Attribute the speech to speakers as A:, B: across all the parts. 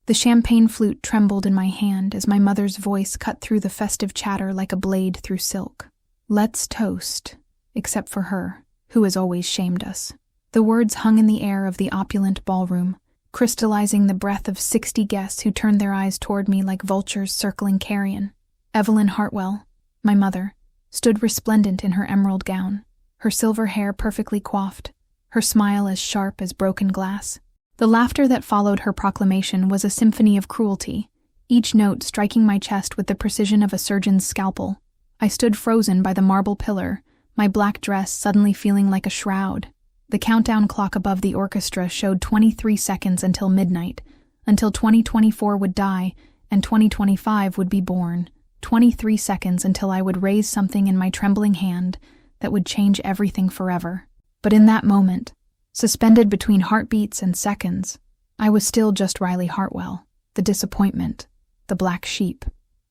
A: The champagne flute trembled in my hand as my mother's voice cut through the festive chatter like a blade through silk. "Let's toast, except for her, who has always shamed us." The words hung in the air of the opulent ballroom, crystallizing the breath of 60 guests who turned their eyes toward me like vultures circling carrion. Evelyn Hartwell, my mother, stood resplendent in her emerald gown, her silver hair perfectly coiffed, her smile as sharp as broken glass. The laughter that followed her proclamation was a symphony of cruelty, each note striking my chest with the precision of a surgeon's scalpel. I stood frozen by the marble pillar, my black dress suddenly feeling like a shroud. The countdown clock above the orchestra showed 23 seconds until midnight, until 2024 would die and 2025 would be born. 23 seconds until I would raise something in my trembling hand that would change everything forever. But in that moment, suspended between heartbeats and seconds, I was still just Riley Hartwell, the disappointment, the black sheep,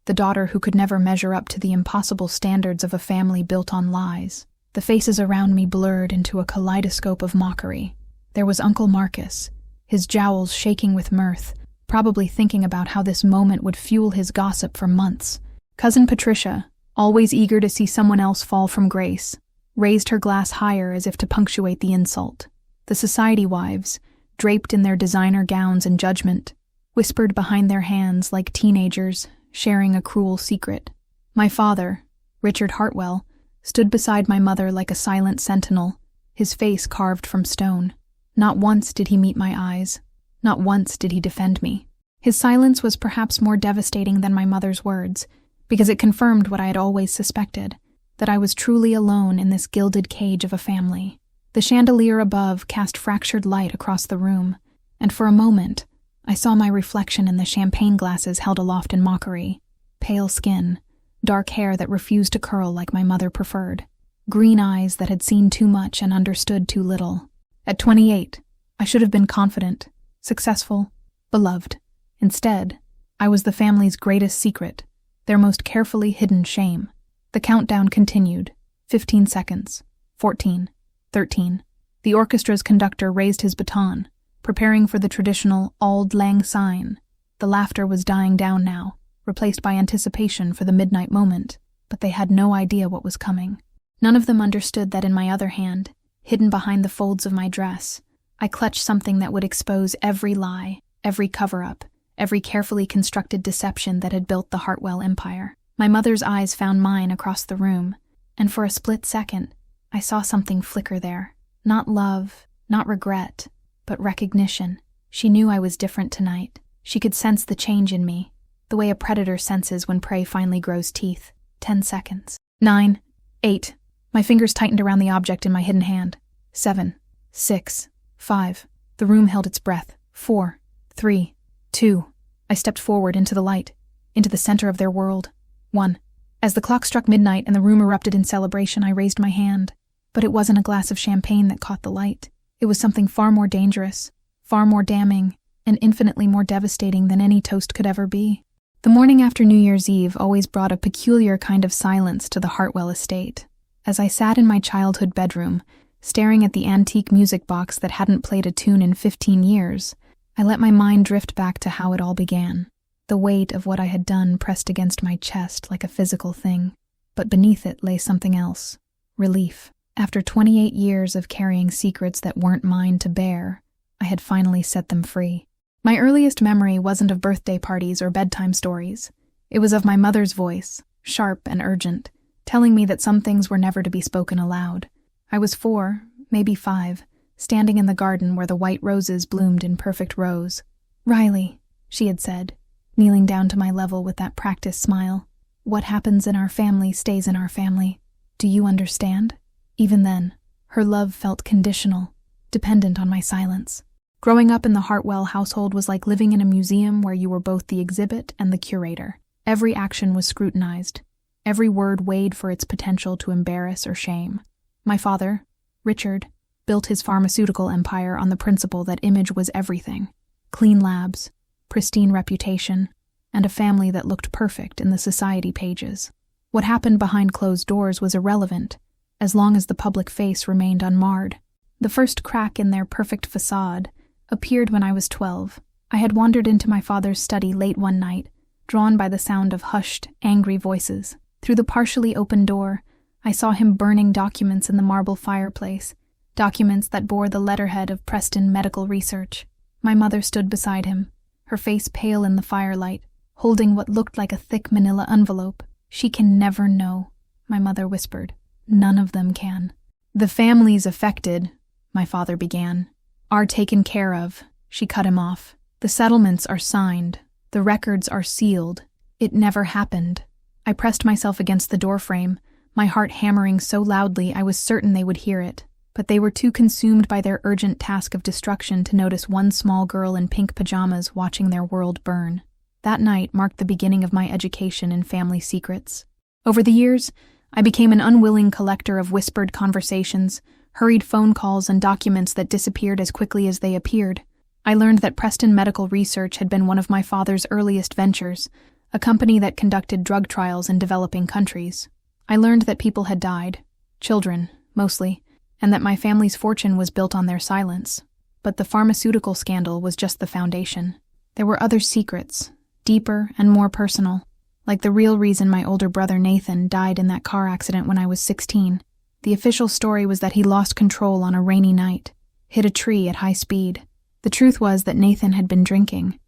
A: the daughter who could never measure up to the impossible standards of a family built on lies. The faces around me blurred into a kaleidoscope of mockery. There was Uncle Marcus, his jowls shaking with mirth, probably thinking about how this moment would fuel his gossip for months. Cousin Patricia, always eager to see someone else fall from grace, raised her glass higher as if to punctuate the insult. The society wives, draped in their designer gowns and judgment, whispered behind their hands like teenagers, sharing a cruel secret. My father, Richard Hartwell, stood beside my mother like a silent sentinel, his face carved from stone. Not once did he meet my eyes. Not once did he defend me. His silence was perhaps more devastating than my mother's words, because it confirmed what I had always suspected, that I was truly alone in this gilded cage of a family. The chandelier above cast fractured light across the room, and for a moment, I saw my reflection in the champagne glasses held aloft in mockery. Pale skin, dark hair that refused to curl like my mother preferred, green eyes that had seen too much and understood too little. At 28, I should have been confident, successful, beloved. Instead, I was the family's greatest secret, their most carefully hidden shame. The countdown continued. 15 seconds. 14. 13. The orchestra's conductor raised his baton, preparing for the traditional Auld Lang Syne. The laughter was dying down now, replaced by anticipation for the midnight moment, but they had no idea what was coming. None of them understood that in my other hand, hidden behind the folds of my dress, I clutched something that would expose every lie, every cover-up, every carefully constructed deception that had built the Hartwell empire. My mother's eyes found mine across the room, and for a split second, I saw something flicker there. Not love, not regret, but recognition. She knew I was different tonight. She could sense the change in me, the way a predator senses when prey finally grows teeth. 10 seconds. 9, 8. My fingers tightened around the object in my hidden hand. 7, 6, 5. The room held its breath. 4, 3, 2. I stepped forward into the light, into the center of their world. 1. As the clock struck midnight and the room erupted in celebration, I raised my hand. But it wasn't a glass of champagne that caught the light. It was something far more dangerous, far more damning, and infinitely more devastating than any toast could ever be. The morning after New Year's Eve always brought a peculiar kind of silence to the Hartwell estate. As I sat in my childhood bedroom, staring at the antique music box that hadn't played a tune in 15 years, I let my mind drift back to how it all began. The weight of what I had done pressed against my chest like a physical thing, but beneath it lay something else. Relief. After 28 years of carrying secrets that weren't mine to bear, I had finally set them free. My earliest memory wasn't of birthday parties or bedtime stories. It was of my mother's voice, sharp and urgent, telling me that some things were never to be spoken aloud. I was 4, maybe 5, standing in the garden where the white roses bloomed in perfect rows. "Riley," she had said, kneeling down to my level with that practiced smile. "What happens in our family stays in our family. Do you understand?" Even then, her love felt conditional, dependent on my silence. Growing up in the Hartwell household was like living in a museum where you were both the exhibit and the curator. Every action was scrutinized. Every word weighed for its potential to embarrass or shame. My father, Richard, built his pharmaceutical empire on the principle that image was everything. Clean labs, pristine reputation, and a family that looked perfect in the society pages. What happened behind closed doors was irrelevant, as long as the public face remained unmarred. The first crack in their perfect facade appeared when I was 12. I had wandered into my father's study late one night, drawn by the sound of hushed, angry voices. Through the partially open door, I saw him burning documents in the marble fireplace, documents that bore the letterhead of Preston Medical Research. My mother stood beside him, her face pale in the firelight, holding what looked like a thick manila envelope. "She can never know," my mother whispered. "None of them can." "The families affected," my father began, "are taken care of," she cut him off. "The settlements are signed. The records are sealed. It never happened." I pressed myself against the doorframe, my heart hammering so loudly I was certain they would hear it. But they were too consumed by their urgent task of destruction to notice one small girl in pink pajamas watching their world burn. That night marked the beginning of my education in family secrets. Over the years, I became an unwilling collector of whispered conversations, hurried phone calls, and documents that disappeared as quickly as they appeared. I learned that Preston Medical Research had been one of my father's earliest ventures, a company that conducted drug trials in developing countries. I learned that people had died, children, mostly, and that my family's fortune was built on their silence. But the pharmaceutical scandal was just the foundation. There were other secrets, deeper and more personal, like the real reason my older brother Nathan died in that car accident when I was 16. The official story was that he lost control on a rainy night, hit a tree at high speed. The truth was that Nathan had been drinking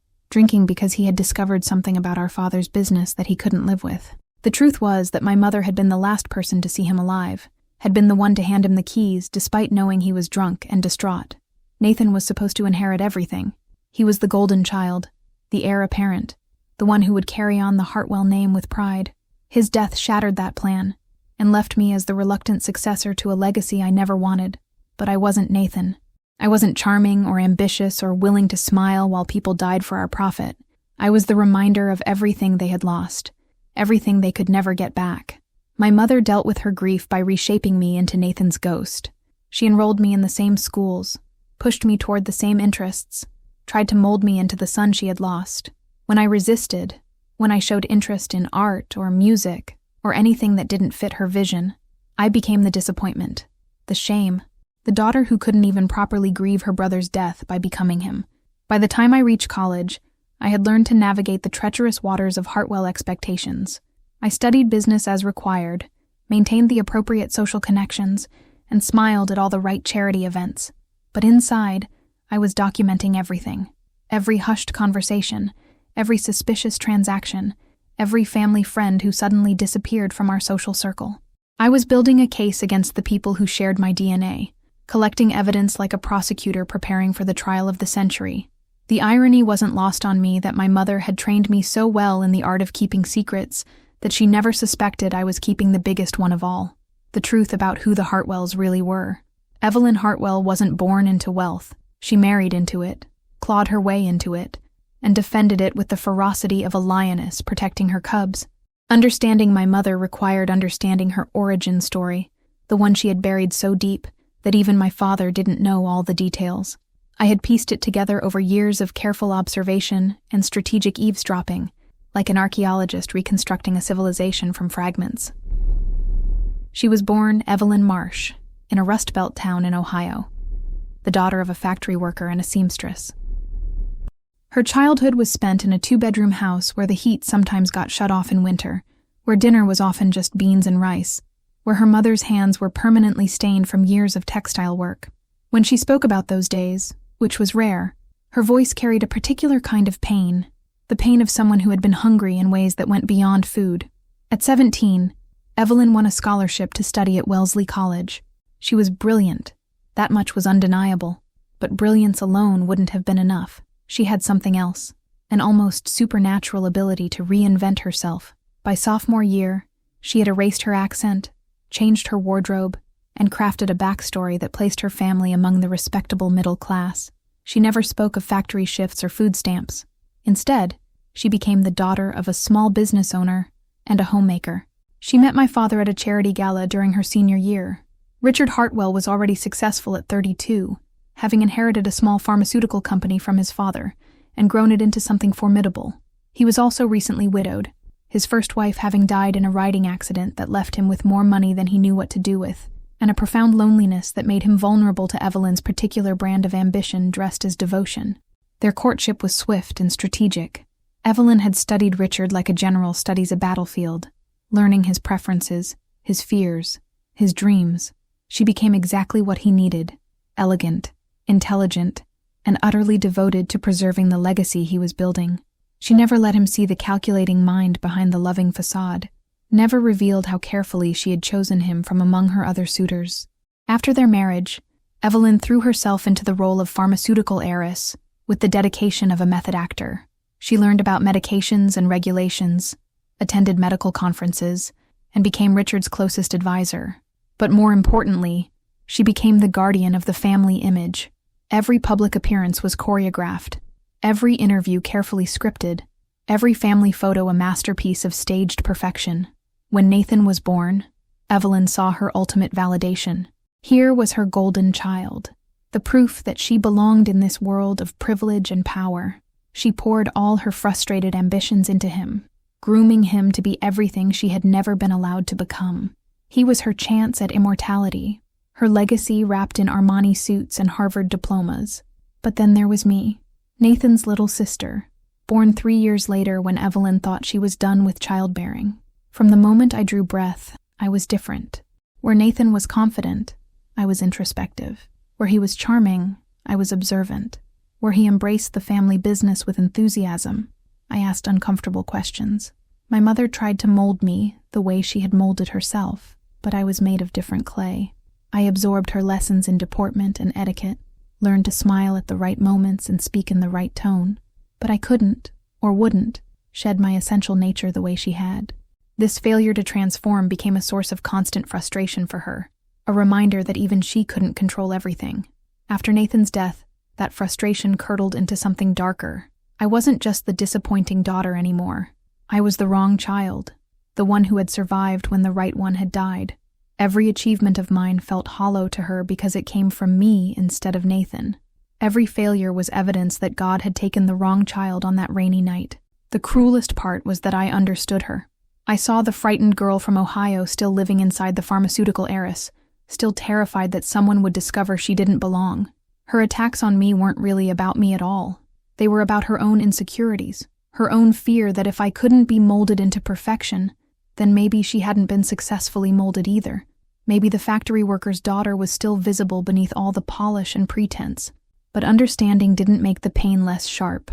A: because he had discovered something about our father's business that he couldn't live with. The truth was that my mother had been the last person to see him alive, had been the one to hand him the keys despite knowing he was drunk and distraught. Nathan was supposed to inherit everything. He was the golden child, the heir apparent, the one who would carry on the Hartwell name with pride. His death shattered that plan and left me as the reluctant successor to a legacy I never wanted. But I wasn't Nathan. I wasn't charming or ambitious or willing to smile while people died for our profit. I was the reminder of everything they had lost, everything they could never get back. My mother dealt with her grief by reshaping me into Nathan's ghost. She enrolled me in the same schools, pushed me toward the same interests, tried to mold me into the son she had lost. When I resisted, when I showed interest in art or music or anything that didn't fit her vision, I became the disappointment, the shame, the daughter who couldn't even properly grieve her brother's death by becoming him. By the time I reached college, I had learned to navigate the treacherous waters of Hartwell expectations. I studied business as required, maintained the appropriate social connections, and smiled at all the right charity events. But inside, I was documenting everything. Every hushed conversation, every suspicious transaction, every family friend who suddenly disappeared from our social circle. I was building a case against the people who shared my DNA, collecting evidence like a prosecutor preparing for the trial of the century. The irony wasn't lost on me that my mother had trained me so well in the art of keeping secrets that she never suspected I was keeping the biggest one of all, the truth about who the Hartwells really were. Evelyn Hartwell wasn't born into wealth. She married into it, clawed her way into it, and defended it with the ferocity of a lioness protecting her cubs. Understanding my mother required understanding her origin story, the one she had buried so deep that even my father didn't know all the details. I had pieced it together over years of careful observation and strategic eavesdropping, like an archaeologist reconstructing a civilization from fragments. She was born Evelyn Marsh, in a Rust Belt town in Ohio, the daughter of a factory worker and a seamstress. Her childhood was spent in a 2-bedroom house where the heat sometimes got shut off in winter, where dinner was often just beans and rice, where her mother's hands were permanently stained from years of textile work. When she spoke about those days, which was rare, her voice carried a particular kind of pain, the pain of someone who had been hungry in ways that went beyond food. At 17, Evelyn won a scholarship to study at Wellesley College. She was brilliant. That much was undeniable. But brilliance alone wouldn't have been enough. She had something else, an almost supernatural ability to reinvent herself. By sophomore year, she had erased her accent, changed her wardrobe, and crafted a backstory that placed her family among the respectable middle class. She never spoke of factory shifts or food stamps. Instead, she became the daughter of a small business owner and a homemaker. She met my father at a charity gala during her senior year. Richard Hartwell was already successful at 32, having inherited a small pharmaceutical company from his father and grown it into something formidable. He was also recently widowed, his first wife having died in a riding accident that left him with more money than he knew what to do with, and a profound loneliness that made him vulnerable to Evelyn's particular brand of ambition dressed as devotion. Their courtship was swift and strategic. Evelyn had studied Richard like a general studies a battlefield, learning his preferences, his fears, his dreams. She became exactly what he needed: elegant, intelligent, and utterly devoted to preserving the legacy he was building. She never let him see the calculating mind behind the loving facade, never revealed how carefully she had chosen him from among her other suitors. After their marriage, Evelyn threw herself into the role of pharmaceutical heiress with the dedication of a method actor. She learned about medications and regulations, attended medical conferences, and became Richard's closest advisor. But more importantly, she became the guardian of the family image. Every public appearance was choreographed, every interview carefully scripted, every family photo a masterpiece of staged perfection. When Nathan was born, Evelyn saw her ultimate validation. Here was her golden child, the proof that she belonged in this world of privilege and power. She poured all her frustrated ambitions into him, grooming him to be everything she had never been allowed to become. He was her chance at immortality, her legacy wrapped in Armani suits and Harvard diplomas. But then there was me, Nathan's little sister, born 3 years later when Evelyn thought she was done with childbearing. From the moment I drew breath, I was different. Where Nathan was confident, I was introspective. Where he was charming, I was observant. Where he embraced the family business with enthusiasm, I asked uncomfortable questions. My mother tried to mold me the way she had molded herself, but I was made of different clay. I absorbed her lessons in deportment and etiquette, learned to smile at the right moments and speak in the right tone, but I couldn't, or wouldn't, shed my essential nature the way she had. This failure to transform became a source of constant frustration for her, a reminder that even she couldn't control everything. After Nathan's death, that frustration curdled into something darker. I wasn't just the disappointing daughter anymore. I was the wrong child, the one who had survived when the right one had died. Every achievement of mine felt hollow to her because it came from me instead of Nathan. Every failure was evidence that God had taken the wrong child on that rainy night. The cruelest part was that I understood her. I saw the frightened girl from Ohio still living inside the pharmaceutical heiress, still terrified that someone would discover she didn't belong. Her attacks on me weren't really about me at all. They were about her own insecurities, her own fear that if I couldn't be molded into perfection, then maybe she hadn't been successfully molded either. Maybe the factory worker's daughter was still visible beneath all the polish and pretense. But understanding didn't make the pain less sharp.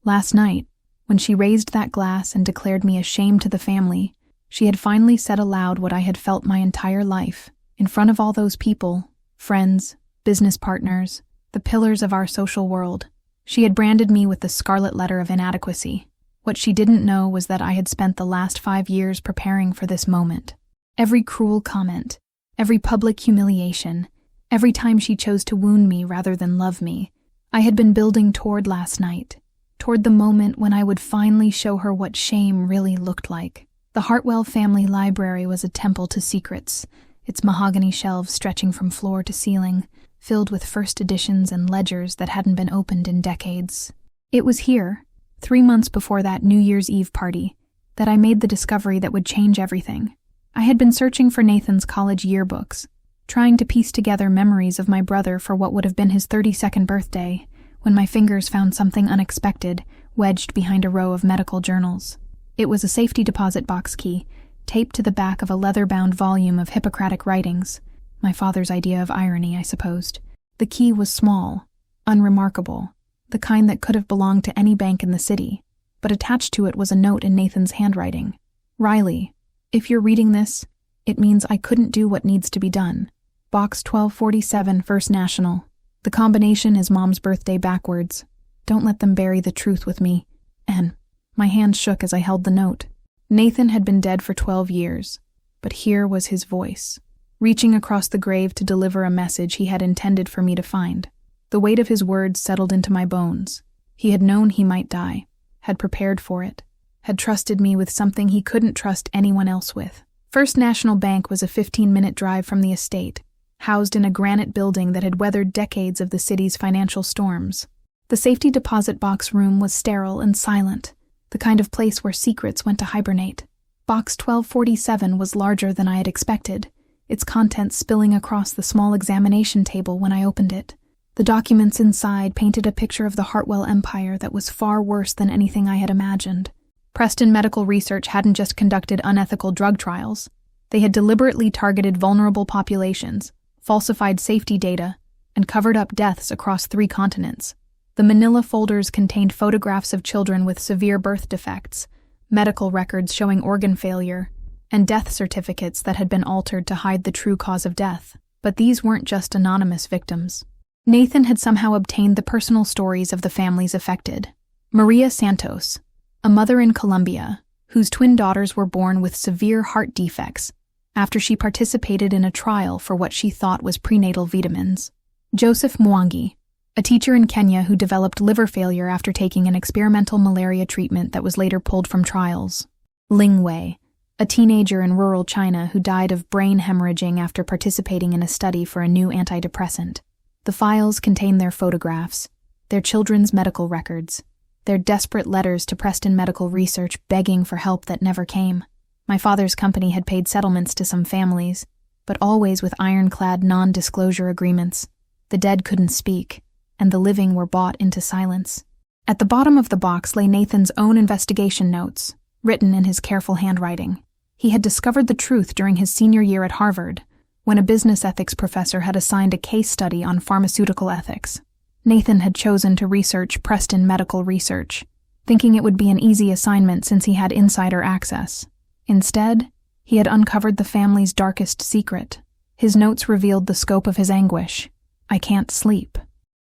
A: Last night, when she raised that glass and declared me a shame to the family, she had finally said aloud what I had felt my entire life, in front of all those people, friends, business partners, the pillars of our social world. She had branded me with the scarlet letter of inadequacy. What she didn't know was that I had spent the last 5 years preparing for this moment. Every cruel comment, every public humiliation, every time she chose to wound me rather than love me, I had been building toward last night, toward the moment when I would finally show her what shame really looked like. The Hartwell family library was a temple to secrets, its mahogany shelves stretching from floor to ceiling, filled with first editions and ledgers that hadn't been opened in decades. It was here, 3 months before that New Year's Eve party, that I made the discovery that would change everything. I had been searching for Nathan's college yearbooks, trying to piece together memories of my brother for what would have been his 32nd birthday, when my fingers found something unexpected wedged behind a row of medical journals. It was a safety deposit box key, taped to the back of a leather-bound volume of Hippocratic writings. My father's idea of irony, I supposed. The key was small, unremarkable, the kind that could have belonged to any bank in the city, but attached to it was a note in Nathan's handwriting. Riley, if you're reading this, it means I couldn't do what needs to be done. Box 1247, First National. The combination is Mom's birthday backwards. Don't let them bury the truth with me. N. My hand shook as I held the note. Nathan had been dead for 12 years, but here was his voice, reaching across the grave to deliver a message he had intended for me to find. The weight of his words settled into my bones. He had known he might die, had prepared for it, had trusted me with something he couldn't trust anyone else with. First National Bank was a 15-minute drive from the estate, housed in a granite building that had weathered decades of the city's financial storms. The safety deposit box room was sterile and silent, the kind of place where secrets went to hibernate. Box 1247 was larger than I had expected, its contents spilling across the small examination table when I opened it. The documents inside painted a picture of the Hartwell empire that was far worse than anything I had imagined. Preston Medical Research hadn't just conducted unethical drug trials. They had deliberately targeted vulnerable populations, falsified safety data, and covered up deaths across 3 continents. The manila folders contained photographs of children with severe birth defects, medical records showing organ failure, and death certificates that had been altered to hide the true cause of death. But these weren't just anonymous victims. Nathan had somehow obtained the personal stories of the families affected. Maria Santos, a mother in Colombia, whose twin daughters were born with severe heart defects after she participated in a trial for what she thought was prenatal vitamins. Joseph Mwangi, a teacher in Kenya who developed liver failure after taking an experimental malaria treatment that was later pulled from trials. Ling Wei, a teenager in rural China who died of brain hemorrhaging after participating in a study for a new antidepressant. The files contained their photographs, their children's medical records, their desperate letters to Preston Medical Research begging for help that never came. My father's company had paid settlements to some families, but always with ironclad non-disclosure agreements. The dead couldn't speak, and the living were bought into silence. At the bottom of the box lay Nathan's own investigation notes, written in his careful handwriting. He had discovered the truth during his senior year at Harvard, when a business ethics professor had assigned a case study on pharmaceutical ethics. Nathan had chosen to research Preston Medical Research, thinking it would be an easy assignment since he had insider access. Instead, he had uncovered the family's darkest secret. His notes revealed the scope of his anguish. I can't sleep.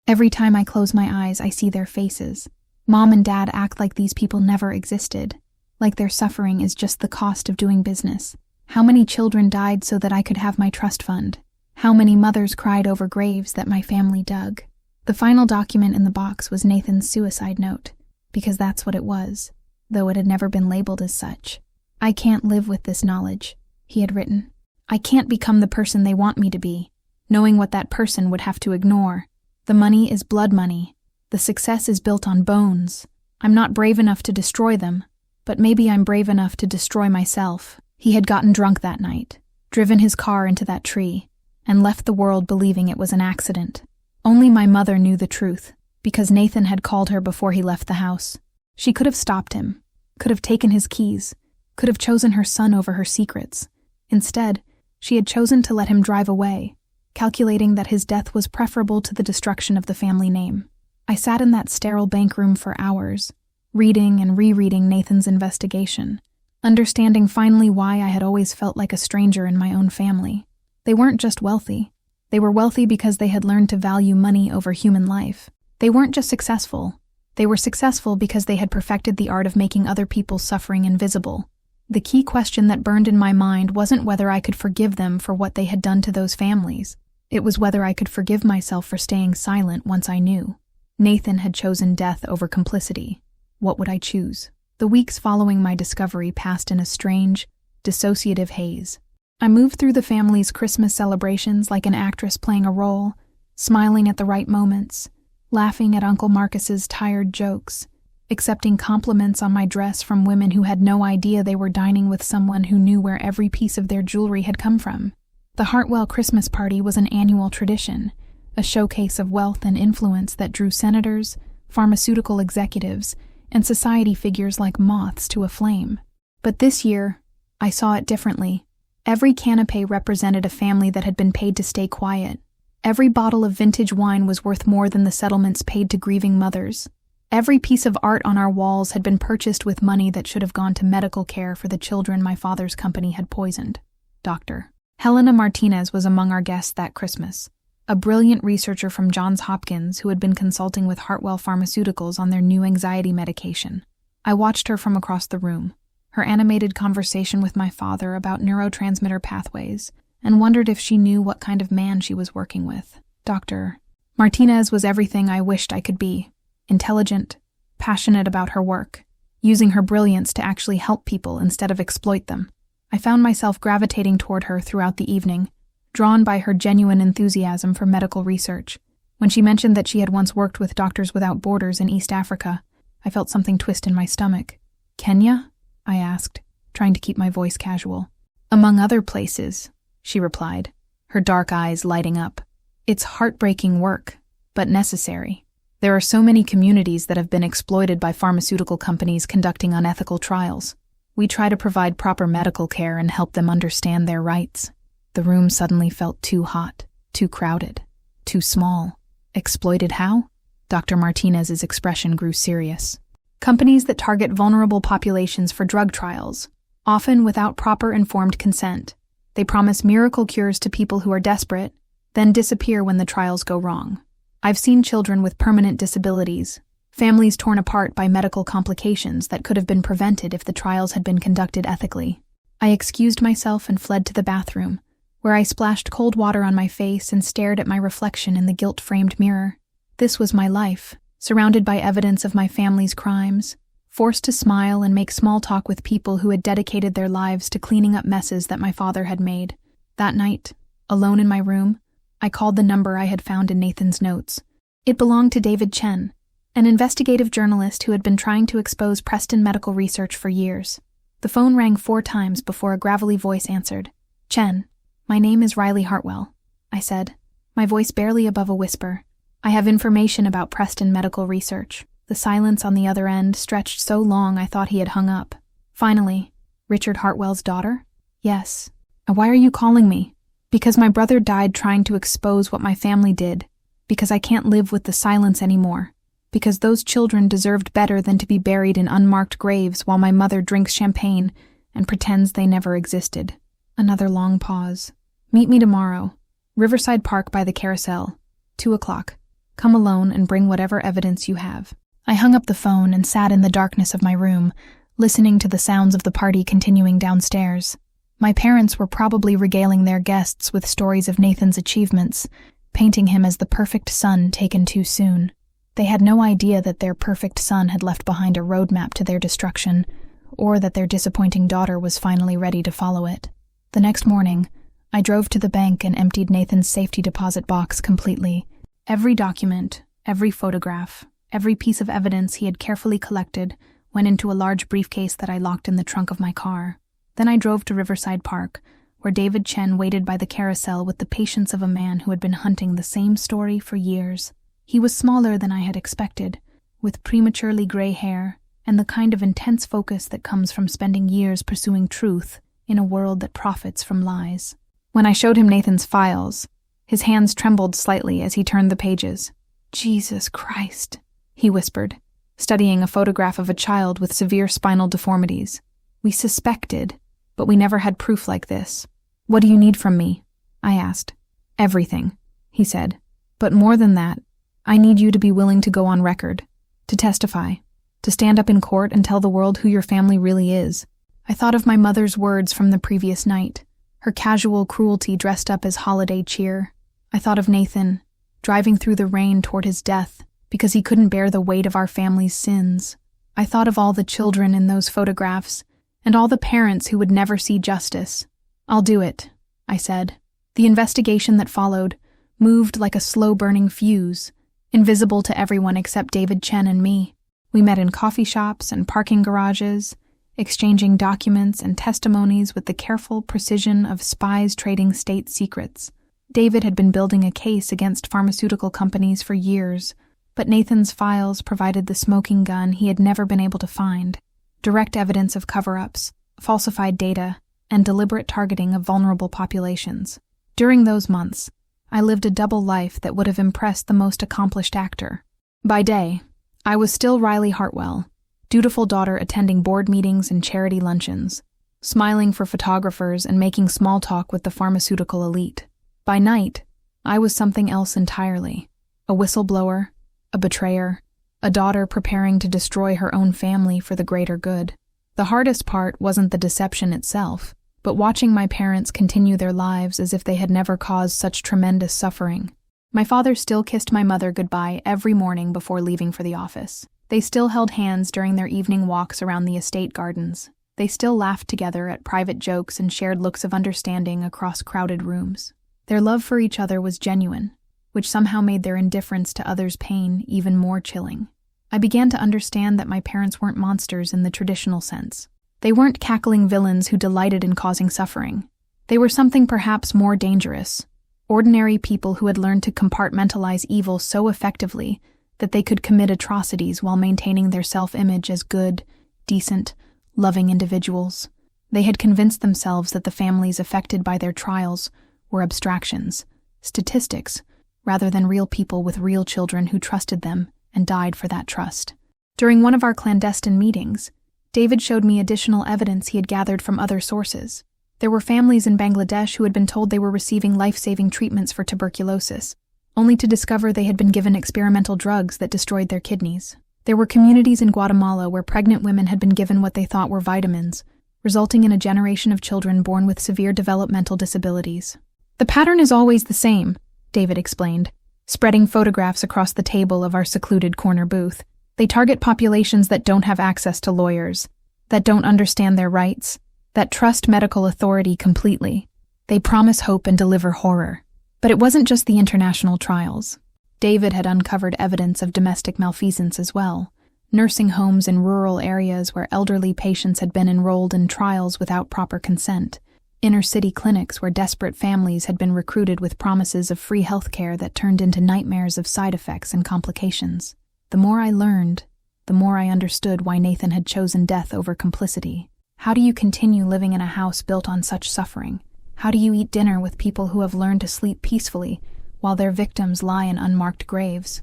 A: Every time I close my eyes, I see their faces. Mom and Dad act like these people never existed, like their suffering is just the cost of doing business. How many children died so that I could have my trust fund? How many mothers cried over graves that my family dug? The final document in the box was Nathan's suicide note, because that's what it was, though it had never been labeled as such. I can't live with this knowledge, he had written. I can't become the person they want me to be, knowing what that person would have to ignore. The money is blood money. The success is built on bones. I'm not brave enough to destroy them, but maybe I'm brave enough to destroy myself. He had gotten drunk that night, driven his car into that tree, and left the world believing it was an accident. Only my mother knew the truth, because Nathan had called her before he left the house. She could have stopped him, could have taken his keys, could have chosen her son over her secrets. Instead, she had chosen to let him drive away, calculating that his death was preferable to the destruction of the family name. I sat in that sterile bank room for hours, reading and rereading Nathan's investigation, understanding finally why I had always felt like a stranger in my own family. They weren't just wealthy. They were wealthy because they had learned to value money over human life. They weren't just successful. They were successful because they had perfected the art of making other people's suffering invisible. The key question that burned in my mind wasn't whether I could forgive them for what they had done to those families. It was whether I could forgive myself for staying silent once I knew. Nathan had chosen death over complicity. What would I choose? The weeks following my discovery passed in a strange, dissociative haze. I moved through the family's Christmas celebrations like an actress playing a role, smiling at the right moments, laughing at Uncle Marcus's tired jokes, accepting compliments on my dress from women who had no idea they were dining with someone who knew where every piece of their jewelry had come from. The Hartwell Christmas party was an annual tradition, a showcase of wealth and influence that drew senators, pharmaceutical executives, and society figures like moths to a flame. But this year, I saw it differently. Every canapé represented a family that had been paid to stay quiet. Every bottle of vintage wine was worth more than the settlements paid to grieving mothers. Every piece of art on our walls had been purchased with money that should have gone to medical care for the children my father's company had poisoned. Dr. Helena Martinez was among our guests that Christmas, a brilliant researcher from Johns Hopkins who had been consulting with Hartwell Pharmaceuticals on their new anxiety medication. I watched her from across the room, her animated conversation with my father about neurotransmitter pathways, and wondered if she knew what kind of man she was working with. Dr. Martinez was everything I wished I could be: intelligent, passionate about her work, using her brilliance to actually help people instead of exploit them. I found myself gravitating toward her throughout the evening, drawn by her genuine enthusiasm for medical research. When she mentioned that she had once worked with Doctors Without Borders in East Africa, I felt something twist in my stomach. Kenya? I asked, trying to keep my voice casual. Among other places, she replied, her dark eyes lighting up. It's heartbreaking work, but necessary. There are so many communities that have been exploited by pharmaceutical companies conducting unethical trials. We try to provide proper medical care and help them understand their rights. The room suddenly felt too hot, too crowded, too small. Exploited how? Dr. Martinez's expression grew serious. Companies that target vulnerable populations for drug trials, often without proper informed consent. They promise miracle cures to people who are desperate, then disappear when the trials go wrong. I've seen children with permanent disabilities, families torn apart by medical complications that could have been prevented if the trials had been conducted ethically. I excused myself and fled to the bathroom, where I splashed cold water on my face and stared at my reflection in the gilt-framed mirror. This was my life, surrounded by evidence of my family's crimes, forced to smile and make small talk with people who had dedicated their lives to cleaning up messes that my father had made. That night, alone in my room, I called the number I had found in Nathan's notes. It belonged to David Chen, an investigative journalist who had been trying to expose Preston medical research for years. The phone rang 4 times before a gravelly voice answered. "Chen, my name is Riley Hartwell," I said, my voice barely above a whisper. "I have information about Preston medical research." The silence on the other end stretched so long I thought he had hung up. Finally, "Richard Hartwell's daughter?" "Yes." "Why are you calling me?" "Because my brother died trying to expose what my family did. Because I can't live with the silence anymore. Because those children deserved better than to be buried in unmarked graves while my mother drinks champagne and pretends they never existed." Another long pause. "Meet me tomorrow. Riverside Park by the Carousel. 2 o'clock. Come alone and bring whatever evidence you have." I hung up the phone and sat in the darkness of my room, listening to the sounds of the party continuing downstairs. My parents were probably regaling their guests with stories of Nathan's achievements, painting him as the perfect son taken too soon. They had no idea that their perfect son had left behind a roadmap to their destruction, or that their disappointing daughter was finally ready to follow it. The next morning, I drove to the bank and emptied Nathan's safety deposit box completely. Every document, every photograph, every piece of evidence he had carefully collected went into a large briefcase that I locked in the trunk of my car. Then I drove to Riverside Park, where David Chen waited by the carousel with the patience of a man who had been hunting the same story for years. He was smaller than I had expected, with prematurely gray hair and the kind of intense focus that comes from spending years pursuing truth in a world that profits from lies. When I showed him Nathan's files, his hands trembled slightly as he turned the pages. "Jesus Christ," he whispered, studying a photograph of a child with severe spinal deformities. "We suspected, but we never had proof like this." "What do you need from me?" I asked. "Everything," he said. "But more than that, I need you to be willing to go on record, to testify, to stand up in court and tell the world who your family really is." I thought of my mother's words from the previous night, her casual cruelty dressed up as holiday cheer. I thought of Nathan, driving through the rain toward his death because he couldn't bear the weight of our family's sins. I thought of all the children in those photographs, and all the parents who would never see justice. "I'll do it," I said. The investigation that followed moved like a slow-burning fuse, invisible to everyone except David Chen and me. We met in coffee shops and parking garages, exchanging documents and testimonies with the careful precision of spies trading state secrets. David had been building a case against pharmaceutical companies for years, but Nathan's files provided the smoking gun he had never been able to find. Direct evidence of cover-ups, falsified data, and deliberate targeting of vulnerable populations. During those months, I lived a double life that would have impressed the most accomplished actor. By day, I was still Riley Hartwell, dutiful daughter attending board meetings and charity luncheons, smiling for photographers and making small talk with the pharmaceutical elite. By night, I was something else entirely. A whistleblower, a betrayer, a daughter preparing to destroy her own family for the greater good. The hardest part wasn't the deception itself, but watching my parents continue their lives as if they had never caused such tremendous suffering. My father still kissed my mother goodbye every morning before leaving for the office. They still held hands during their evening walks around the estate gardens. They still laughed together at private jokes and shared looks of understanding across crowded rooms. Their love for each other was genuine, which somehow made their indifference to others' pain even more chilling. I began to understand that my parents weren't monsters in the traditional sense. They weren't cackling villains who delighted in causing suffering. They were something perhaps more dangerous, Ordinary people who had learned to compartmentalize evil so effectively that they could commit atrocities while maintaining their self-image as good, decent, loving individuals. They had convinced themselves that the families affected by their trials were abstractions, statistics, rather than real people with real children who trusted them and died for that trust. During one of our clandestine meetings, David showed me additional evidence he had gathered from other sources. There were families in Bangladesh who had been told they were receiving life-saving treatments for tuberculosis, only to discover they had been given experimental drugs that destroyed their kidneys. There were communities in Guatemala where pregnant women had been given what they thought were vitamins, resulting in a generation of children born with severe developmental disabilities. The pattern is always the same, David explained, spreading photographs across the table of our secluded corner booth. They target populations that don't have access to lawyers, that don't understand their rights, that trust medical authority completely. They promise hope and deliver horror. But it wasn't just the international trials. David had uncovered evidence of domestic malfeasance as well. Nursing homes in rural areas where elderly patients had been enrolled in trials without proper consent. Inner-city clinics where desperate families had been recruited with promises of free health care that turned into nightmares of side effects and complications. The more I learned, the more I understood why Nathan had chosen death over complicity. How do you continue living in a house built on such suffering? How do you eat dinner with people who have learned to sleep peacefully while their victims lie in unmarked graves?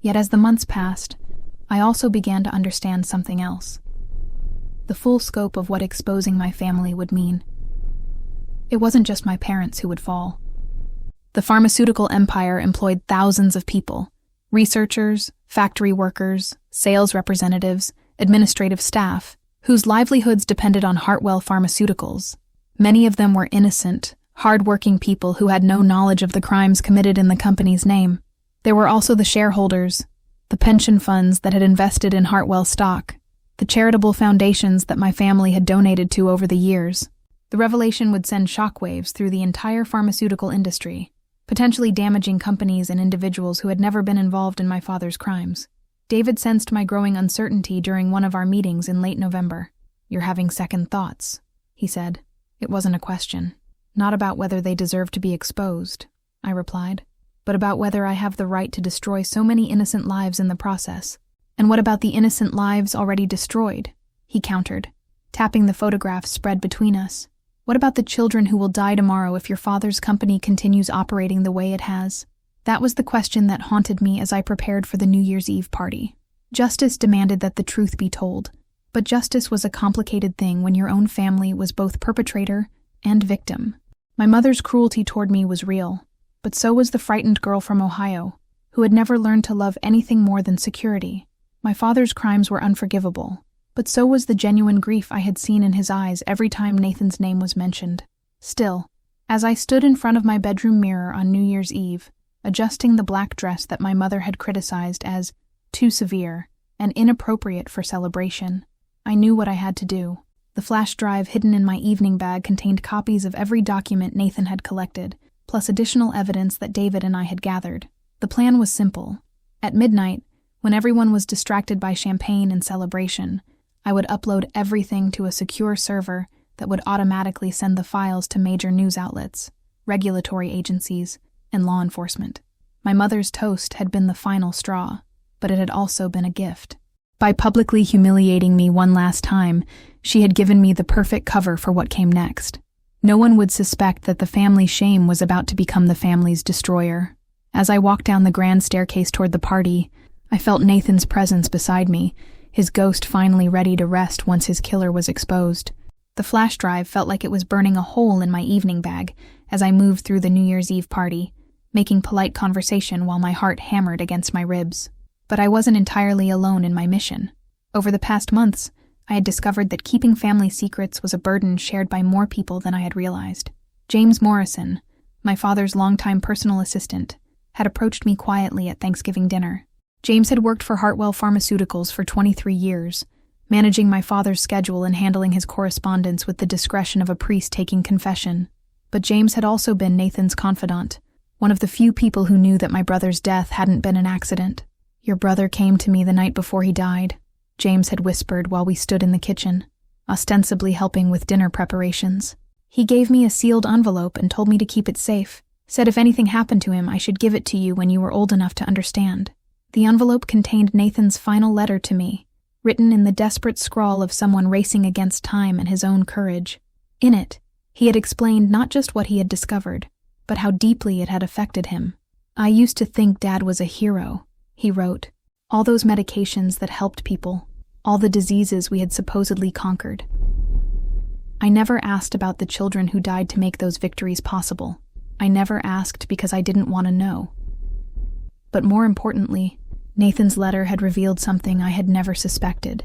A: Yet as the months passed, I also began to understand something else. The full scope of what exposing my family would mean. It wasn't just my parents who would fall. The pharmaceutical empire employed thousands of people: researchers, factory workers, sales representatives, administrative staff, whose livelihoods depended on Hartwell Pharmaceuticals. Many of them were innocent, hard-working people who had no knowledge of the crimes committed in the company's name. There were also the shareholders, the pension funds that had invested in Hartwell stock, the charitable foundations that my family had donated to over the years. The revelation would send shockwaves through the entire pharmaceutical industry, potentially damaging companies and individuals who had never been involved in my father's crimes. David sensed my growing uncertainty during one of our meetings in late November. "You're having second thoughts," he said. It wasn't a question. "Not about whether they deserve to be exposed," I replied, "but about whether I have the right to destroy so many innocent lives in the process." "And what about the innocent lives already destroyed?" he countered, tapping the photographs spread between us. "What about the children who will die tomorrow if your father's company continues operating the way it has?" That was the question that haunted me as I prepared for the New Year's Eve party. Justice demanded that the truth be told, but justice was a complicated thing when your own family was both perpetrator and victim. My mother's cruelty toward me was real, but so was the frightened girl from Ohio, who had never learned to love anything more than security. My father's crimes were unforgivable, but so was the genuine grief I had seen in his eyes every time Nathan's name was mentioned. Still, as I stood in front of my bedroom mirror on New Year's Eve, adjusting the black dress that my mother had criticized as too severe and inappropriate for celebration, I knew what I had to do. The flash drive hidden in my evening bag contained copies of every document Nathan had collected, plus additional evidence that David and I had gathered. The plan was simple. At midnight, when everyone was distracted by champagne and celebration, I would upload everything to a secure server that would automatically send the files to major news outlets, regulatory agencies, and law enforcement. My mother's toast had been the final straw, but it had also been a gift. By publicly humiliating me one last time, she had given me the perfect cover for what came next. No one would suspect that the family's shame was about to become the family's destroyer. As I walked down the grand staircase toward the party, I felt Nathan's presence beside me, his ghost finally ready to rest once his killer was exposed. The flash drive felt like it was burning a hole in my evening bag as I moved through the New Year's Eve party, making polite conversation while my heart hammered against my ribs. But I wasn't entirely alone in my mission. Over the past months, I had discovered that keeping family secrets was a burden shared by more people than I had realized. James Morrison, my father's longtime personal assistant, had approached me quietly at Thanksgiving dinner. James had worked for Hartwell Pharmaceuticals for 23 years, managing my father's schedule and handling his correspondence with the discretion of a priest taking confession. But James had also been Nathan's confidant, one of the few people who knew that my brother's death hadn't been an accident. "Your brother came to me the night before he died," James had whispered while we stood in the kitchen, ostensibly helping with dinner preparations. "He gave me a sealed envelope and told me to keep it safe. Said if anything happened to him, I should give it to you when you were old enough to understand. The envelope contained Nathan's final letter to me, written in the desperate scrawl of someone racing against time and his own courage. In it, he had explained not just what he had discovered, but how deeply it had affected him. I used to think Dad was a hero, he wrote. All those medications that helped people, all the diseases we had supposedly conquered. I never asked about the children who died to make those victories possible. I never asked because I didn't want to know. But more importantly, Nathan's letter had revealed something I had never suspected.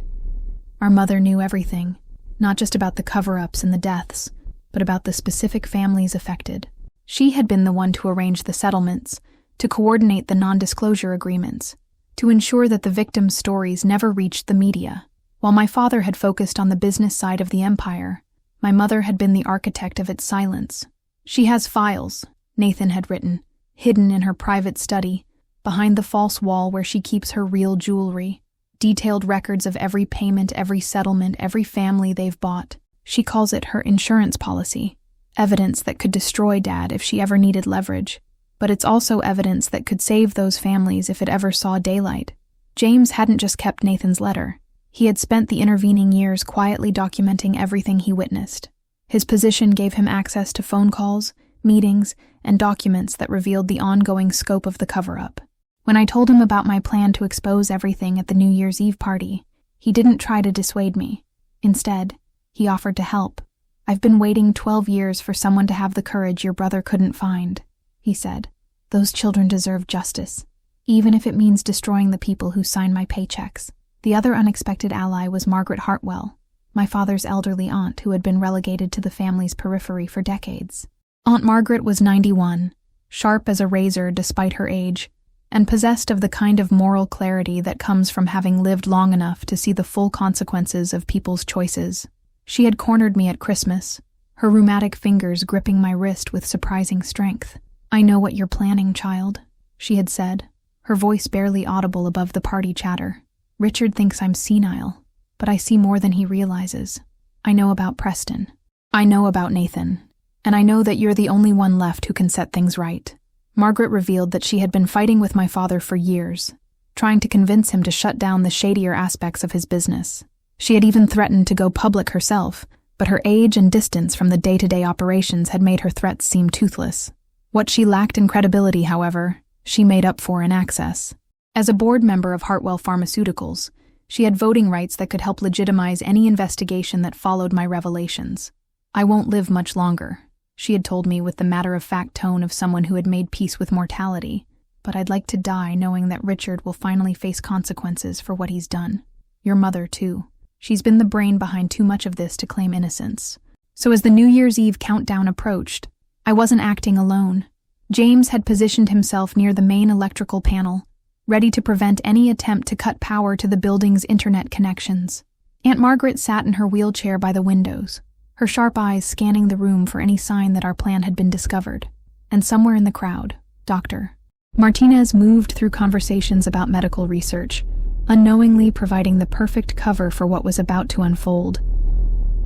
A: Our mother knew everything, not just about the cover-ups and the deaths, but about the specific families affected. She had been the one to arrange the settlements, to coordinate the non-disclosure agreements, to ensure that the victims' stories never reached the media. While my father had focused on the business side of the empire, my mother had been the architect of its silence. She has files, Nathan had written, hidden in her private study, behind the false wall where she keeps her real jewelry, detailed records of every payment, every settlement, every family they've bought. She calls it her insurance policy, evidence that could destroy Dad if she ever needed leverage. But it's also evidence that could save those families if it ever saw daylight. James hadn't just kept Nathan's letter. He had spent the intervening years quietly documenting everything he witnessed. His position gave him access to phone calls, meetings, and documents that revealed the ongoing scope of the cover-up. When I told him about my plan to expose everything at the New Year's Eve party, he didn't try to dissuade me. Instead, he offered to help. I've been waiting 12 years for someone to have the courage your brother couldn't find, he said. Those children deserve justice, even if it means destroying the people who sign my paychecks. The other unexpected ally was Margaret Hartwell, my father's elderly aunt who had been relegated to the family's periphery for decades. Aunt Margaret was 91, sharp as a razor despite her age, and possessed of the kind of moral clarity that comes from having lived long enough to see the full consequences of people's choices. She had cornered me at Christmas, her rheumatic fingers gripping my wrist with surprising strength. I know what you're planning, child, she had said, her voice barely audible above the party chatter. Richard thinks I'm senile, but I see more than he realizes. I know about Preston. I know about Nathan. And I know that you're the only one left who can set things right. Margaret revealed that she had been fighting with my father for years, trying to convince him to shut down the shadier aspects of his business. She had even threatened to go public herself, but her age and distance from the day-to-day operations had made her threats seem toothless. What she lacked in credibility, however, she made up for in access. As a board member of Hartwell Pharmaceuticals, she had voting rights that could help legitimize any investigation that followed my revelations. I won't live much longer, she had told me with the matter-of-fact tone of someone who had made peace with mortality, but I'd like to die knowing that Richard will finally face consequences for what he's done. Your mother, too. She's been the brain behind too much of this to claim innocence. So as the New Year's Eve countdown approached, I wasn't acting alone. James had positioned himself near the main electrical panel, ready to prevent any attempt to cut power to the building's internet connections. Aunt Margaret sat in her wheelchair by the windows, her sharp eyes scanning the room for any sign that our plan had been discovered. And somewhere in the crowd, Dr. Martinez moved through conversations about medical research, unknowingly providing the perfect cover for what was about to unfold.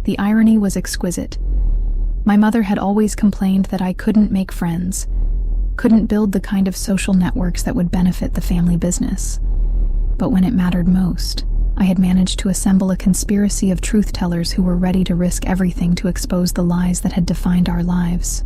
A: The irony was exquisite. My mother had always complained that I couldn't make friends, couldn't build the kind of social networks that would benefit the family business. But when it mattered most, I had managed to assemble a conspiracy of truth-tellers who were ready to risk everything to expose the lies that had defined our lives.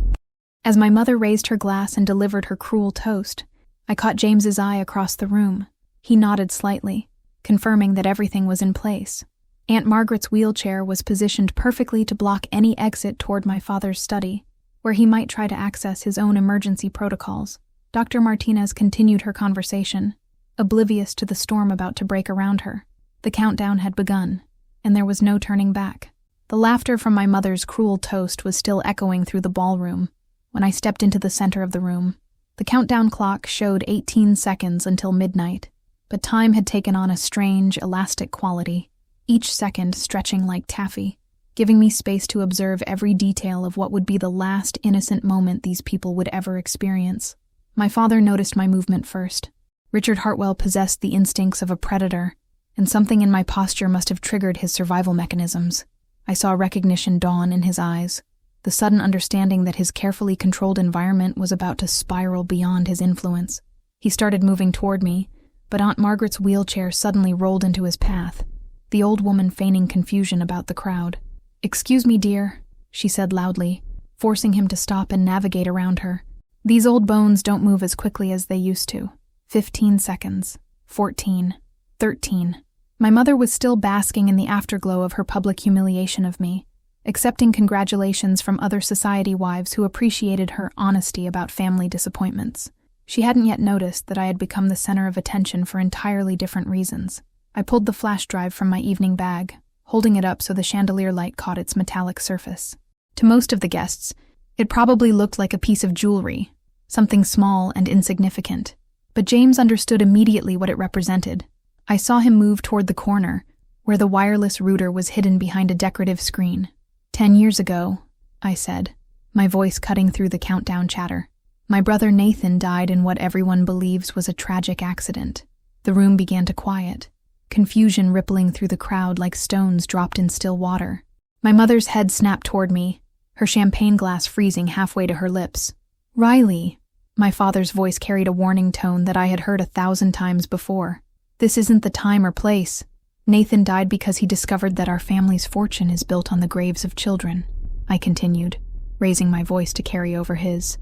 A: As my mother raised her glass and delivered her cruel toast, I caught James's eye across the room. He nodded slightly, confirming that everything was in place. Aunt Margaret's wheelchair was positioned perfectly to block any exit toward my father's study, where he might try to access his own emergency protocols. Dr. Martinez continued her conversation, oblivious to the storm about to break around her. The countdown had begun, and there was no turning back. The laughter from my mother's cruel toast was still echoing through the ballroom when I stepped into the center of the room. The countdown clock showed 18 seconds until midnight, but time had taken on a strange, elastic quality, each second stretching like taffy, giving me space to observe every detail of what would be the last innocent moment these people would ever experience. My father noticed my movement first. Richard Hartwell possessed the instincts of a predator, and something in my posture must have triggered his survival mechanisms. I saw recognition dawn in his eyes. the sudden understanding that his carefully controlled environment was about to spiral beyond his influence. He started moving toward me, but Aunt Margaret's wheelchair suddenly rolled into his path, the old woman feigning confusion about the crowd. "Excuse me, dear," she said loudly, forcing him to stop and navigate around her. "These old bones don't move as quickly as they used to." 15 seconds. 14. 13. My mother was still basking in the afterglow of her public humiliation of me, accepting congratulations from other society wives who appreciated her honesty about family disappointments. She hadn't yet noticed that I had become the center of attention for entirely different reasons. I pulled the flash drive from my evening bag, holding it up so the chandelier light caught its metallic surface. To most of the guests, it probably looked like a piece of jewelry, something small and insignificant. But James understood immediately what it represented. I saw him move toward the corner, where the wireless router was hidden behind a decorative screen. 10 years ago, I said, my voice cutting through the countdown chatter. My brother Nathan died in what everyone believes was a tragic accident. The room began to quiet, confusion rippling through the crowd like stones dropped in still water. My mother's head snapped toward me, her champagne glass freezing halfway to her lips. "Riley," my father's voice carried a warning tone that I had heard 1,000 times before. "This isn't the time or place. Nathan died because he discovered that our family's fortune is built on the graves of children," I continued, raising my voice to carry over his.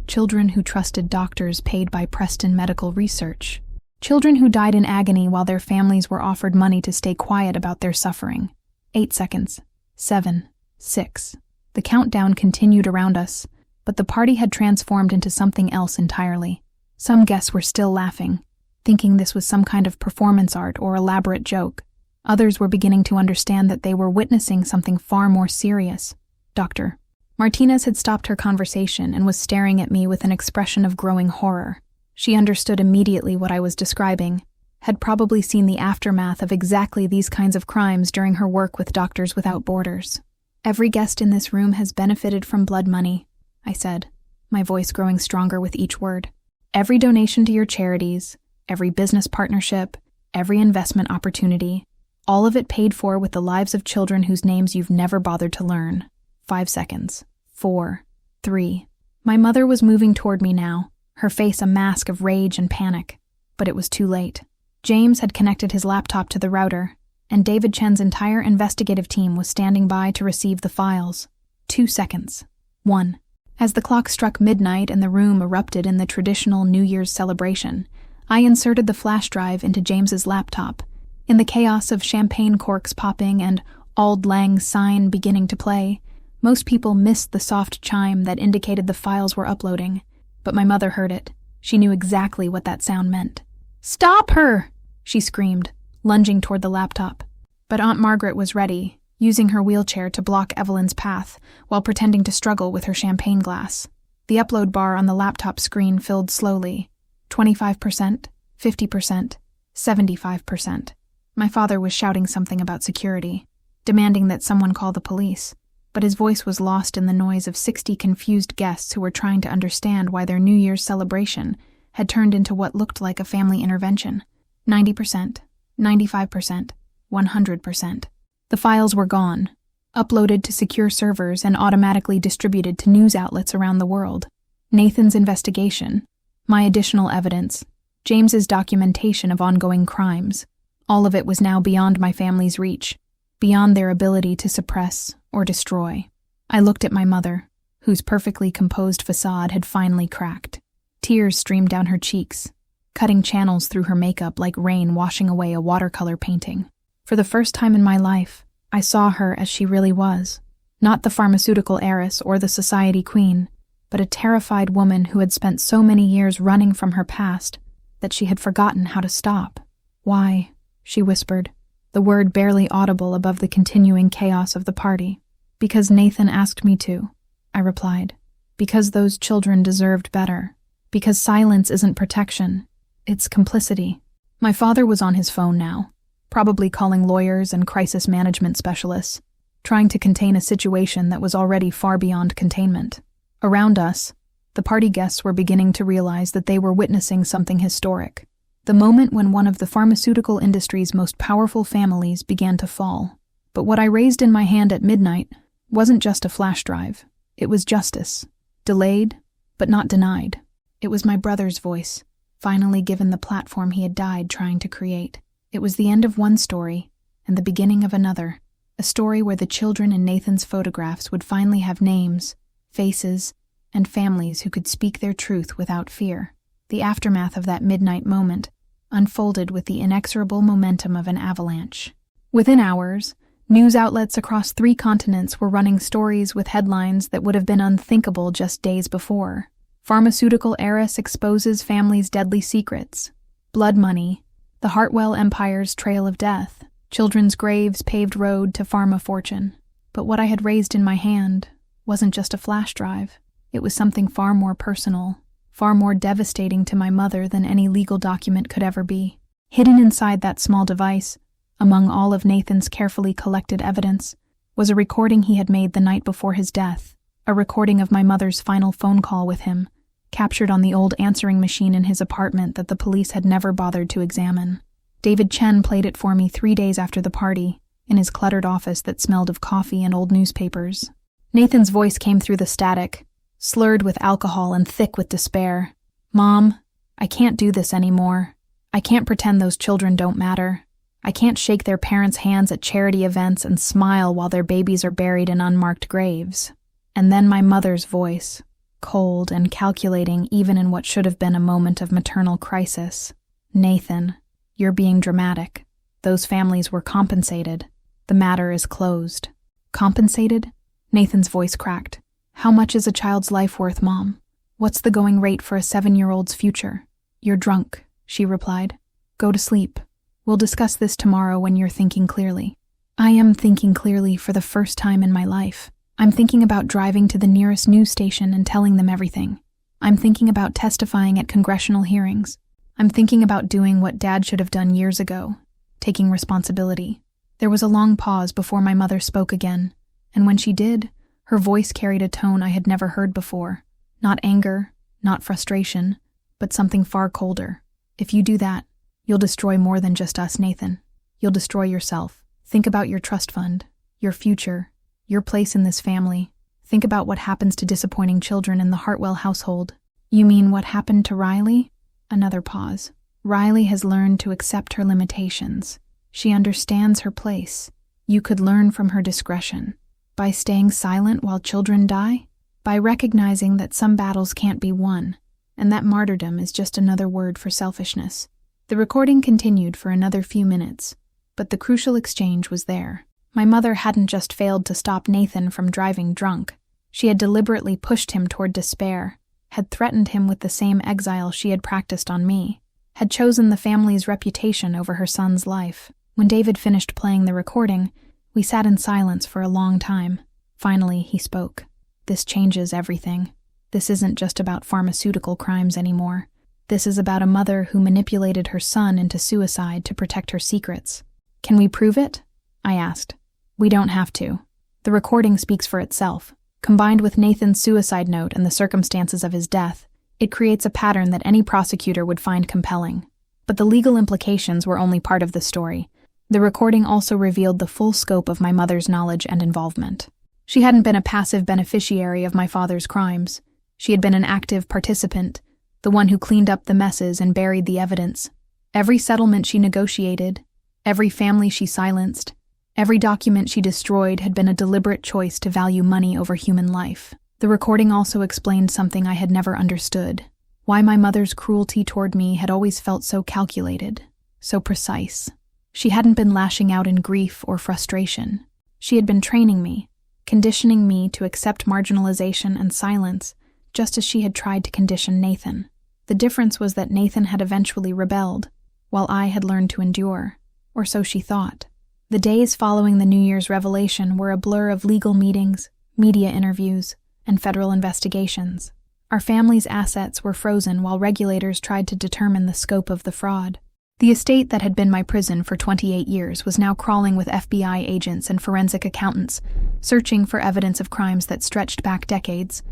A: "Children who trusted doctors paid by Preston Medical Research. Children who died in agony while their families were offered money to stay quiet about their suffering." 8 seconds. 7. 6. The countdown continued around us, but the party had transformed into something else entirely. Some guests were still laughing, thinking this was some kind of performance art or elaborate joke. Others were beginning to understand that they were witnessing something far more serious. Dr. Martinez had stopped her conversation and was staring at me with an expression of growing horror. She understood immediately what I was describing, had probably seen the aftermath of exactly these kinds of crimes during her work with Doctors Without Borders. "Every guest in this room has benefited from blood money," I said, my voice growing stronger with each word. "Every donation to your charities, every business partnership, every investment opportunity, all of it paid for with the lives of children whose names you've never bothered to learn." 5 seconds. 4. 3. My mother was moving toward me now, her face a mask of rage and panic. But it was too late. James had connected his laptop to the router, and David Chen's entire investigative team was standing by to receive the files. 2 seconds. 1. As the clock struck midnight and the room erupted in the traditional New Year's celebration, I inserted the flash drive into James's laptop. In the chaos of champagne corks popping and Auld Lang Syne beginning to play, most people missed the soft chime that indicated the files were uploading. But my mother heard it. She knew exactly what that sound meant. "Stop her!" she screamed, lunging toward the laptop. But Aunt Margaret was ready, using her wheelchair to block Evelyn's path while pretending to struggle with her champagne glass. The upload bar on the laptop screen filled slowly. 25%, 50%, 75%. My father was shouting something about security, demanding that someone call the police, but his voice was lost in the noise of 60 confused guests who were trying to understand why their New Year's celebration had turned into what looked like a family intervention. 90%, 95%, 100%. The files were gone, uploaded to secure servers and automatically distributed to news outlets around the world. Nathan's investigation, my additional evidence, James's documentation of ongoing crimes, all of it was now beyond my family's reach, beyond their ability to suppress or destroy. I looked at my mother, whose perfectly composed facade had finally cracked. Tears streamed down her cheeks, cutting channels through her makeup like rain washing away a watercolor painting. For the first time in my life, I saw her as she really was, not the pharmaceutical heiress or the society queen, but a terrified woman who had spent so many years running from her past that she had forgotten how to stop. "Why?" she whispered, the word barely audible above the continuing chaos of the party. "Because Nathan asked me to," I replied. "Because those children deserved better. Because silence isn't protection, it's complicity." My father was on his phone now, probably calling lawyers and crisis management specialists, trying to contain a situation that was already far beyond containment. Around us, the party guests were beginning to realize that they were witnessing something historic. The moment when one of the pharmaceutical industry's most powerful families began to fall. But what I raised in my hand at midnight wasn't just a flash drive. It was justice. Delayed, but not denied. It was my brother's voice, finally given the platform he had died trying to create. It was the end of one story and the beginning of another, a story where the children in Nathan's photographs would finally have names, faces, and families who could speak their truth without fear. The aftermath of that midnight moment unfolded with the inexorable momentum of an avalanche. Within hours, news outlets across 3 continents were running stories with headlines that would have been unthinkable just days before. Pharmaceutical heiress exposes family's deadly secrets. Blood money, the Hartwell Empire's trail of death. Children's graves paved road to pharma fortune. But what I had raised in my hand wasn't just a flash drive. It was something far more personal, far more devastating to my mother than any legal document could ever be. Hidden inside that small device, among all of Nathan's carefully collected evidence, was a recording he had made the night before his death, a recording of my mother's final phone call with him, captured on the old answering machine in his apartment that the police had never bothered to examine. David Chen played it for me 3 days after the party, in his cluttered office that smelled of coffee and old newspapers. Nathan's voice came through the static, slurred with alcohol and thick with despair. "Mom, I can't do this anymore. I can't pretend those children don't matter. I can't shake their parents' hands at charity events and smile while their babies are buried in unmarked graves." And then my mother's voice, cold and calculating even in what should have been a moment of maternal crisis. "Nathan, you're being dramatic. Those families were compensated. The matter is closed." "Compensated?" Nathan's voice cracked. "How much is a child's life worth, Mom? What's the going rate for a 7-year-old's future?" "You're drunk," she replied. "Go to sleep. We'll discuss this tomorrow when you're thinking clearly." I am thinking clearly for the first time in my life. I'm thinking about driving to the nearest news station and telling them everything. I'm thinking about testifying at congressional hearings. I'm thinking about doing what Dad should have done years ago, taking responsibility. There was a long pause before my mother spoke again, and when she did, her voice carried a tone I had never heard before. Not anger, not frustration, but something far colder. "If you do that, you'll destroy more than just us, Nathan. You'll destroy yourself. Think about your trust fund, your future, your place in this family. Think about what happens to disappointing children in the Hartwell household." "You mean what happened to Riley?" Another pause. "Riley has learned to accept her limitations. She understands her place. You could learn from her discretion. By staying silent while children die? By recognizing that some battles can't be won, and that martyrdom is just another word for selfishness." The recording continued for another few minutes, but the crucial exchange was there. My mother hadn't just failed to stop Nathan from driving drunk. She had deliberately pushed him toward despair, had threatened him with the same exile she had practiced on me, had chosen the family's reputation over her son's life. When David finished playing the recording, we sat in silence for a long time. Finally, he spoke. "This changes everything. This isn't just about pharmaceutical crimes anymore. This is about a mother who manipulated her son into suicide to protect her secrets." "Can we prove it?" I asked. "We don't have to. The recording speaks for itself. Combined with Nathan's suicide note and the circumstances of his death, it creates a pattern that any prosecutor would find compelling. But the legal implications were only part of the story. The recording also revealed the full scope of my mother's knowledge and involvement. She hadn't been a passive beneficiary of my father's crimes. She had been an active participant, the one who cleaned up the messes and buried the evidence. Every settlement she negotiated, every family she silenced, every document she destroyed had been a deliberate choice to value money over human life. The recording also explained something I had never understood: why my mother's cruelty toward me had always felt so calculated, so precise. She hadn't been lashing out in grief or frustration. She had been training me, conditioning me to accept marginalization and silence, just as she had tried to condition Nathan. The difference was that Nathan had eventually rebelled, while I had learned to endure, or so she thought. The days following the New Year's revelation were a blur of legal meetings, media interviews, and federal investigations. Our family's assets were frozen while regulators tried to determine the scope of the fraud. The estate that had been my prison for 28 years was now crawling with FBI agents and forensic accountants, searching for evidence of crimes that stretched back decades.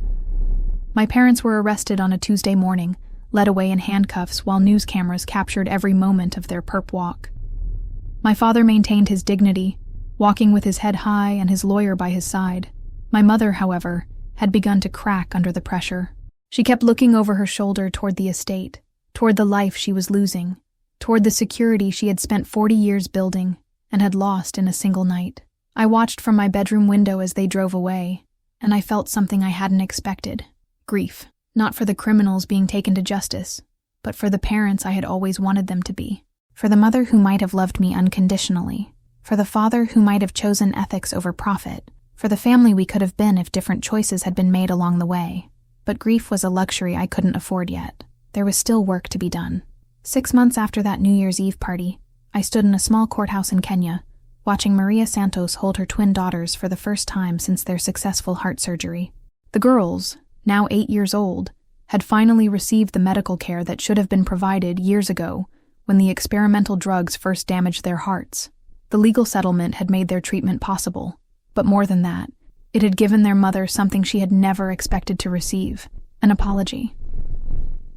A: My parents were arrested on a Tuesday morning, led away in handcuffs while news cameras captured every moment of their perp walk. My father maintained his dignity, walking with his head high and his lawyer by his side. My mother, however, had begun to crack under the pressure. She kept looking over her shoulder toward the estate, toward the life she was losing, toward the security she had spent 40 years building and had lost in a single night. I watched from my bedroom window as they drove away, and I felt something I hadn't expected. Grief, not for the criminals being taken to justice, but for the parents I had always wanted them to be. For the mother who might have loved me unconditionally. For the father who might have chosen ethics over profit. For the family we could have been if different choices had been made along the way. But grief was a luxury I couldn't afford yet. There was still work to be done. 6 months after that New Year's Eve party, I stood in a small courthouse in Kenya, watching Maria Santos hold her twin daughters for the first time since their successful heart surgery. The girls, now 8 years old, had finally received the medical care that should have been provided years ago when the experimental drugs first damaged their hearts. The legal settlement had made their treatment possible, but more than that, it had given their mother something she had never expected to receive: an apology.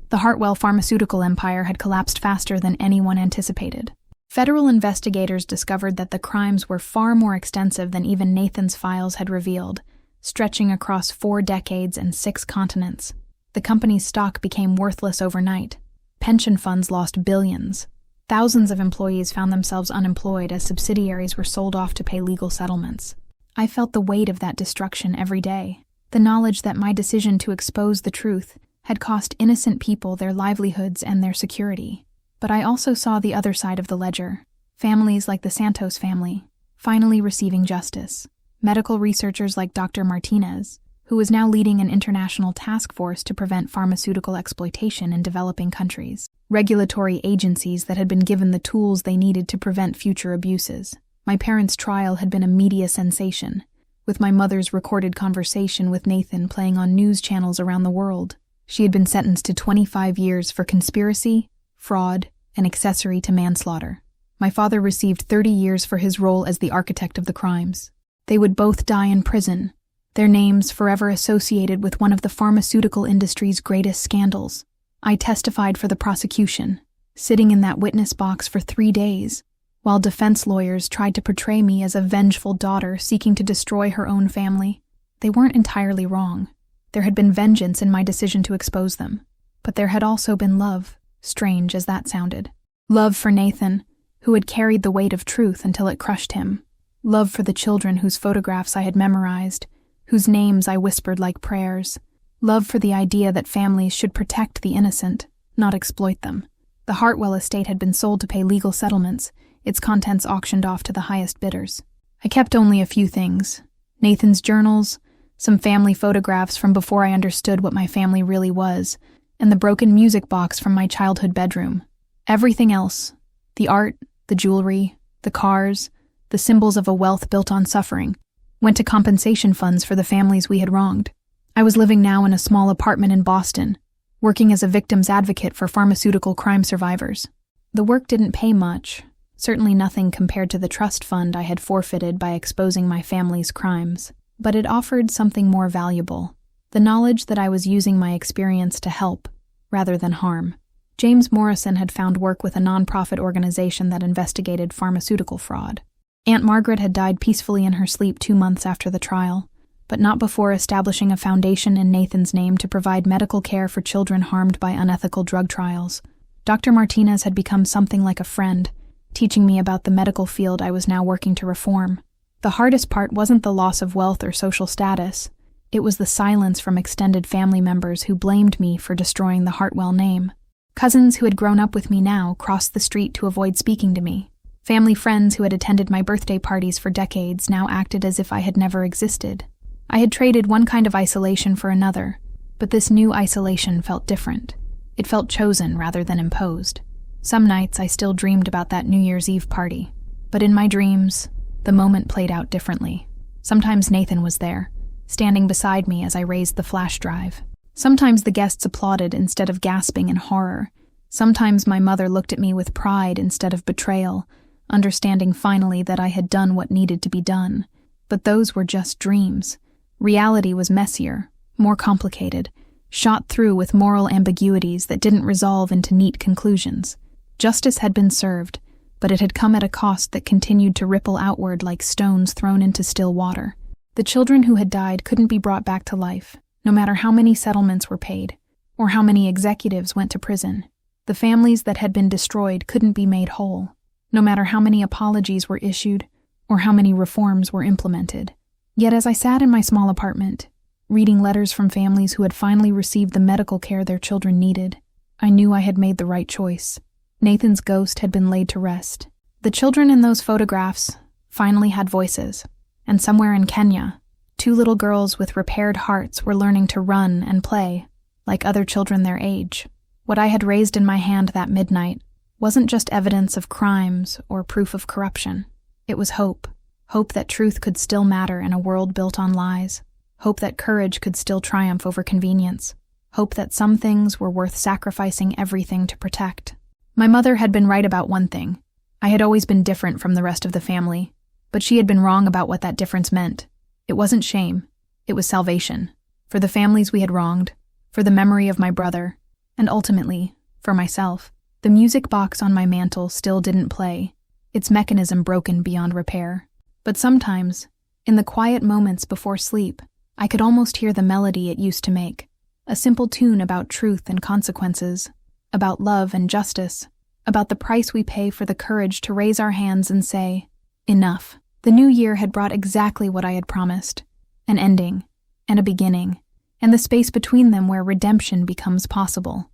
A: The Hartwell pharmaceutical empire had collapsed faster than anyone anticipated. Federal investigators discovered that the crimes were far more extensive than even Nathan's files had revealed, stretching across 4 decades and 6 continents. The company's stock became worthless overnight. Pension funds lost billions. Thousands of employees found themselves unemployed as subsidiaries were sold off to pay legal settlements. I felt the weight of that destruction every day. The knowledge that my decision to expose the truth had cost innocent people their livelihoods and their security. But I also saw the other side of the ledger. Families like the Santos family, finally receiving justice. Medical researchers like Dr. Martinez, who was now leading an international task force to prevent pharmaceutical exploitation in developing countries. Regulatory agencies that had been given the tools they needed to prevent future abuses. My parents' trial had been a media sensation, with my mother's recorded conversation with Nathan playing on news channels around the world. She had been sentenced to 25 years for conspiracy, fraud, and accessory to manslaughter. My father received 30 years for his role as the architect of the crimes. They would both die in prison, their names forever associated with one of the pharmaceutical industry's greatest scandals. I testified for the prosecution, sitting in that witness box for 3 days, while defense lawyers tried to portray me as a vengeful daughter seeking to destroy her own family. They weren't entirely wrong. There had been vengeance in my decision to expose them, but there had also been love, strange as that sounded. Love for Nathan, who had carried the weight of truth until it crushed him. Love for the children whose photographs I had memorized, whose names I whispered like prayers. Love for the idea that families should protect the innocent, not exploit them. The Hartwell estate had been sold to pay legal settlements, its contents auctioned off to the highest bidders. I kept only a few things: Nathan's journals, some family photographs from before I understood what my family really was, and the broken music box from my childhood bedroom. Everything else, the art, the jewelry, the cars, the symbols of a wealth built on suffering, went to compensation funds for the families we had wronged. I was living now in a small apartment in Boston, working as a victim's advocate for pharmaceutical crime survivors. The work didn't pay much, certainly nothing compared to the trust fund I had forfeited by exposing my family's crimes, but it offered something more valuable: the knowledge that I was using my experience to help, rather than harm. James Morrison had found work with a nonprofit organization that investigated pharmaceutical fraud. Aunt Margaret had died peacefully in her sleep 2 months after the trial, but not before establishing a foundation in Nathan's name to provide medical care for children harmed by unethical drug trials. Dr. Martinez had become something like a friend, teaching me about the medical field I was now working to reform. The hardest part wasn't the loss of wealth or social status. It was the silence from extended family members who blamed me for destroying the Hartwell name. Cousins who had grown up with me now crossed the street to avoid speaking to me. Family friends who had attended my birthday parties for decades now acted as if I had never existed. I had traded one kind of isolation for another, but this new isolation felt different. It felt chosen rather than imposed. Some nights I still dreamed about that New Year's Eve party, but in my dreams, the moment played out differently. Sometimes Nathan was there, standing beside me as I raised the flash drive. Sometimes the guests applauded instead of gasping in horror. Sometimes my mother looked at me with pride instead of betrayal, understanding finally that I had done what needed to be done. But those were just dreams. Reality was messier, more complicated, shot through with moral ambiguities that didn't resolve into neat conclusions. Justice had been served, but it had come at a cost that continued to ripple outward like stones thrown into still water. The children who had died couldn't be brought back to life, no matter how many settlements were paid, or how many executives went to prison. The families that had been destroyed couldn't be made whole, no matter how many apologies were issued or how many reforms were implemented. Yet as I sat in my small apartment, reading letters from families who had finally received the medical care their children needed, I knew I had made the right choice. Nathan's ghost had been laid to rest. The children in those photographs finally had voices, and somewhere in Kenya, 2 little girls with repaired hearts were learning to run and play like other children their age. What I had raised in my hand that midnight wasn't just evidence of crimes or proof of corruption. It was hope. Hope that truth could still matter in a world built on lies. Hope that courage could still triumph over convenience. Hope that some things were worth sacrificing everything to protect. My mother had been right about one thing. I had always been different from the rest of the family, but she had been wrong about what that difference meant. It wasn't shame. It was salvation. For the families we had wronged, for the memory of my brother, and ultimately, for myself. The music box on my mantel still didn't play, its mechanism broken beyond repair. But sometimes, in the quiet moments before sleep, I could almost hear the melody it used to make. A simple tune about truth and consequences, about love and justice, about the price we pay for the courage to raise our hands and say, enough. The new year had brought exactly what I had promised, an ending, and a beginning, and the space between them where redemption becomes possible.